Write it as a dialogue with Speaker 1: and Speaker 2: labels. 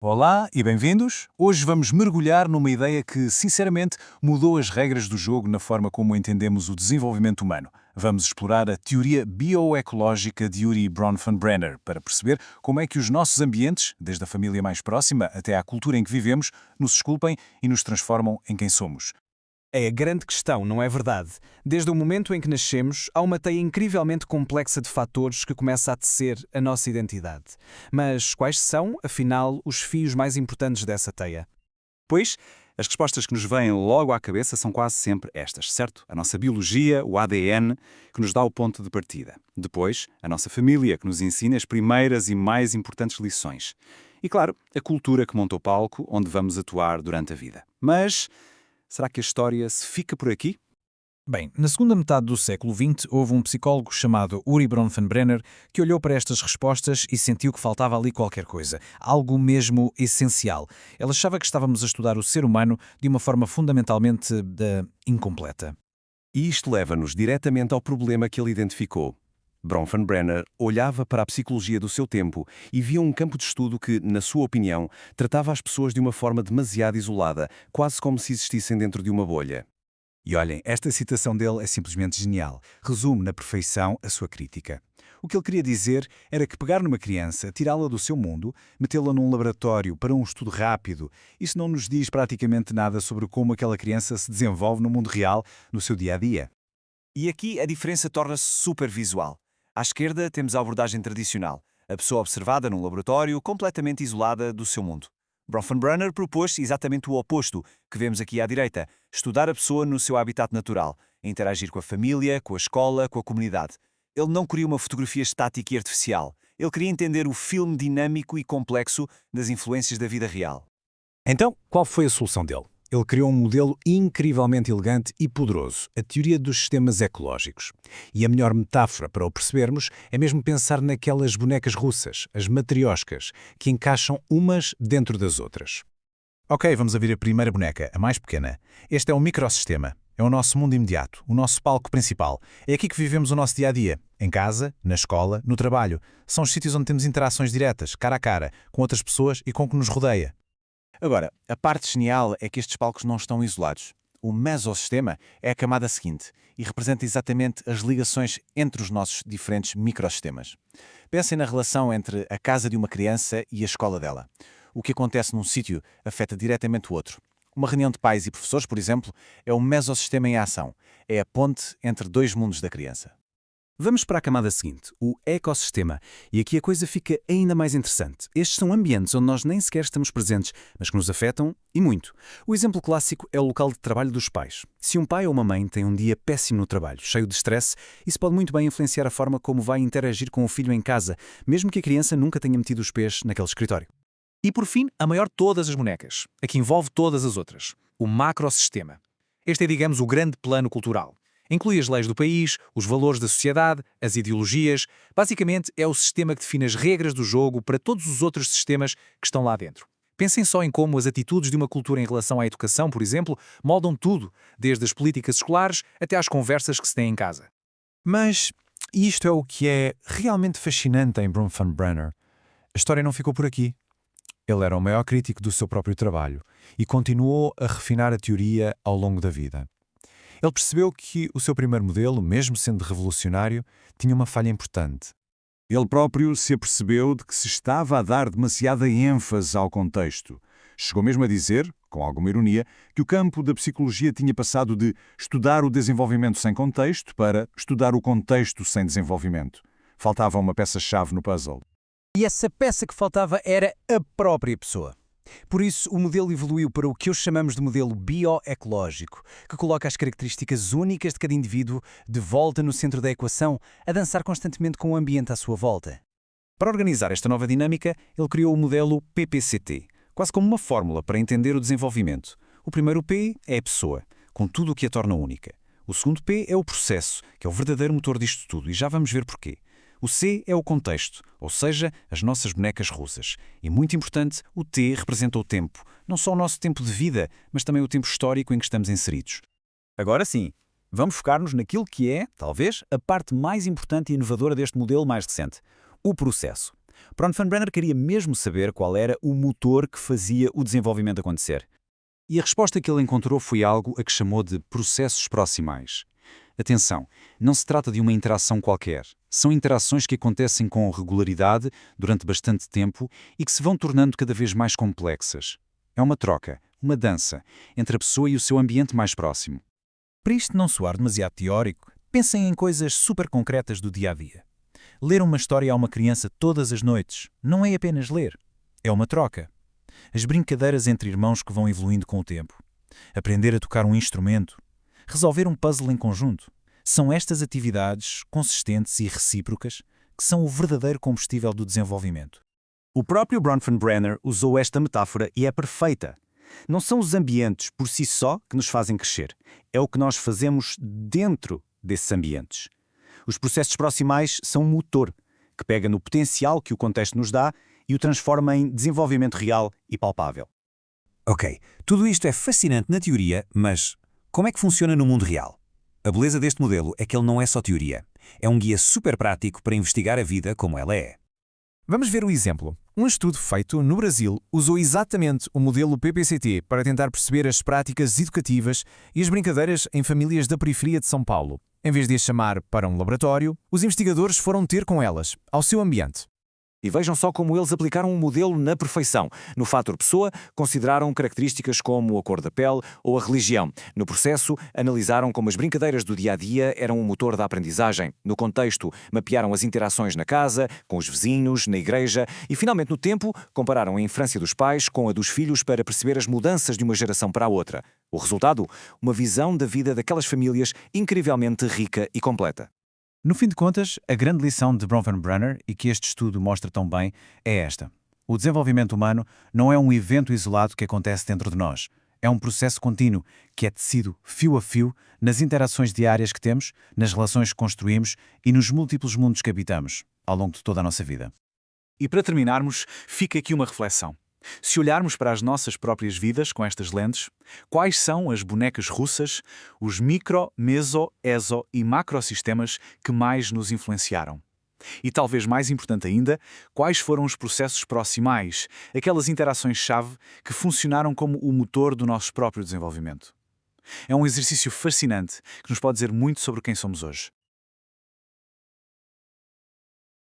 Speaker 1: Olá e bem-vindos! Hoje vamos mergulhar numa ideia que, sinceramente, mudou as regras do jogo na forma como entendemos o desenvolvimento humano. Vamos explorar a teoria bioecológica de Urie Bronfenbrenner para perceber como é que os nossos ambientes, desde a família mais próxima até à cultura em que vivemos, nos esculpem e nos transformam em quem somos.
Speaker 2: É a grande questão, não é verdade? Desde o momento em que nascemos, há uma teia incrivelmente complexa de fatores que começa a tecer a nossa identidade. Mas quais são, afinal, os fios mais importantes dessa teia?
Speaker 3: Pois, as respostas que nos vêm logo à cabeça são quase sempre estas, certo? A nossa biologia, o ADN, que nos dá o ponto de partida. Depois, a nossa família, que nos ensina as primeiras e mais importantes lições. E, claro, a cultura que monta o palco onde vamos atuar durante a vida. Mas será que a história se fica por aqui?
Speaker 4: Bem, na segunda metade do século XX, houve um psicólogo chamado Urie Bronfenbrenner que olhou para estas respostas e sentiu que faltava ali qualquer coisa, algo mesmo essencial. Ele achava que estávamos a estudar o ser humano de uma forma fundamentalmente incompleta.
Speaker 5: E isto leva-nos diretamente ao problema que ele identificou. Bronfenbrenner olhava para a psicologia do seu tempo e via um campo de estudo que, na sua opinião, tratava as pessoas de uma forma demasiado isolada, quase como se existissem dentro de uma bolha.
Speaker 1: E olhem, esta citação dele é simplesmente genial. Resume na perfeição a sua crítica. O que ele queria dizer era que pegar numa criança, tirá-la do seu mundo, metê-la num laboratório para um estudo rápido, isso não nos diz praticamente nada sobre como aquela criança se desenvolve no mundo real, no seu dia-a-dia.
Speaker 2: E aqui a diferença torna-se supervisual. À esquerda temos a abordagem tradicional, a pessoa observada num laboratório completamente isolada do seu mundo. Bronfenbrenner propôs exatamente o oposto, que vemos aqui à direita, estudar a pessoa no seu habitat natural, a interagir com a família, com a escola, com a comunidade. Ele não queria uma fotografia estática e artificial. Ele queria entender o filme dinâmico e complexo das influências da vida real.
Speaker 1: Então, qual foi a solução dele? Ele criou um modelo incrivelmente elegante e poderoso, a teoria dos sistemas ecológicos. E a melhor metáfora para o percebermos é mesmo pensar naquelas bonecas russas, as matrioscas, que encaixam umas dentro das outras. Ok, vamos a ver a primeira boneca, a mais pequena. Este é um microsistema. É o nosso mundo imediato, o nosso palco principal. É aqui que vivemos o nosso dia-a-dia. Em casa, na escola, no trabalho. São os sítios onde temos interações diretas, cara a cara, com outras pessoas e com o que nos rodeia.
Speaker 2: Agora, a parte genial é que estes palcos não estão isolados. O mesossistema é a camada seguinte e representa exatamente as ligações entre os nossos diferentes microsistemas. Pensem na relação entre a casa de uma criança e a escola dela. O que acontece num sítio afeta diretamente o outro. Uma reunião de pais e professores, por exemplo, é o mesossistema em ação. É a ponte entre dois mundos da criança.
Speaker 3: Vamos para a camada seguinte, o ecossistema. E aqui a coisa fica ainda mais interessante. Estes são ambientes onde nós nem sequer estamos presentes, mas que nos afetam e muito. O exemplo clássico é o local de trabalho dos pais. Se um pai ou uma mãe tem um dia péssimo no trabalho, cheio de stress, isso pode muito bem influenciar a forma como vai interagir com o filho em casa, mesmo que a criança nunca tenha metido os pés naquele escritório.
Speaker 4: E por fim, a maior de todas as bonecas, a que envolve todas as outras, o macrosistema. Este é, digamos, o grande plano cultural. Inclui as leis do país, os valores da sociedade, as ideologias. Basicamente, é o sistema que define as regras do jogo para todos os outros sistemas que estão lá dentro. Pensem só em como as atitudes de uma cultura em relação à educação, por exemplo, moldam tudo, desde as políticas escolares até às conversas que se têm em casa.
Speaker 1: Mas isto é o que é realmente fascinante em Bronfenbrenner. A história não ficou por aqui. Ele era o maior crítico do seu próprio trabalho e continuou a refinar a teoria ao longo da vida. Ele percebeu que o seu primeiro modelo, mesmo sendo revolucionário, tinha uma falha importante.
Speaker 6: Ele próprio se apercebeu de que se estava a dar demasiada ênfase ao contexto. Chegou mesmo a dizer, com alguma ironia, que o campo da psicologia tinha passado de estudar o desenvolvimento sem contexto para estudar o contexto sem desenvolvimento. Faltava uma peça-chave no puzzle.
Speaker 2: E essa peça que faltava era a própria pessoa. Por isso, o modelo evoluiu para o que hoje chamamos de modelo bioecológico, que coloca as características únicas de cada indivíduo de volta no centro da equação, a dançar constantemente com o ambiente à sua volta.
Speaker 3: Para organizar esta nova dinâmica, ele criou o modelo PPCT, quase como uma fórmula para entender o desenvolvimento. O primeiro P é a pessoa, com tudo o que a torna única. O segundo P é o processo, que é o verdadeiro motor disto tudo, e já vamos ver porquê. O C é o contexto, ou seja, as nossas bonecas russas. E, muito importante, o T representa o tempo. Não só o nosso tempo de vida, mas também o tempo histórico em que estamos inseridos.
Speaker 2: Agora sim, vamos focar-nos naquilo que é, talvez, a parte mais importante e inovadora deste modelo mais recente, o processo.
Speaker 3: Bronfenbrenner queria mesmo saber qual era o motor que fazia o desenvolvimento acontecer.
Speaker 1: E a resposta que ele encontrou foi algo a que chamou de processos proximais. Atenção, não se trata de uma interação qualquer. São interações que acontecem com regularidade durante bastante tempo e que se vão tornando cada vez mais complexas. É uma troca, uma dança, entre a pessoa e o seu ambiente mais próximo.
Speaker 7: Para isto não soar demasiado teórico, pensem em coisas super concretas do dia-a-dia. Ler uma história a uma criança todas as noites não é apenas ler, é uma troca. As brincadeiras entre irmãos que vão evoluindo com o tempo. Aprender a tocar um instrumento. Resolver um puzzle em conjunto. São estas atividades, consistentes e recíprocas, que são o verdadeiro combustível do desenvolvimento.
Speaker 3: O próprio Bronfenbrenner usou esta metáfora e é perfeita. Não são os ambientes por si só que nos fazem crescer. É o que nós fazemos dentro desses ambientes. Os processos proximais são um motor que pega no potencial que o contexto nos dá e o transforma em desenvolvimento real e palpável.
Speaker 8: Ok, tudo isto é fascinante na teoria, mas como é que funciona no mundo real? A beleza deste modelo é que ele não é só teoria. É um guia super prático para investigar a vida como ela é.
Speaker 4: Vamos ver um exemplo. Um estudo feito no Brasil usou exatamente o modelo PPCT para tentar perceber as práticas educativas e as brincadeiras em famílias da periferia de São Paulo. Em vez de as chamar para um laboratório, os investigadores foram ter com elas, ao seu ambiente.
Speaker 2: E vejam só como eles aplicaram um modelo na perfeição. No fator pessoa, consideraram características como a cor da pele ou a religião. No processo, analisaram como as brincadeiras do dia-a-dia eram um motor da aprendizagem. No contexto, mapearam as interações na casa, com os vizinhos, na igreja e, finalmente, no tempo, compararam a infância dos pais com a dos filhos para perceber as mudanças de uma geração para a outra. O resultado? Uma visão da vida daquelas famílias incrivelmente rica e completa.
Speaker 7: No fim de contas, a grande lição de Bronfenbrenner, e que este estudo mostra tão bem, é esta. O desenvolvimento humano não é um evento isolado que acontece dentro de nós. É um processo contínuo, que é tecido fio a fio nas interações diárias que temos, nas relações que construímos e nos múltiplos mundos que habitamos, ao longo de toda a nossa vida.
Speaker 4: E para terminarmos, fica aqui uma reflexão. Se olharmos para as nossas próprias vidas com estas lentes, quais são as bonecas russas, os micro, meso, exo e macrosistemas que mais nos influenciaram? E talvez mais importante ainda, quais foram os processos proximais, aquelas interações-chave que funcionaram como o motor do nosso próprio desenvolvimento? É um exercício fascinante que nos pode dizer muito sobre quem somos hoje.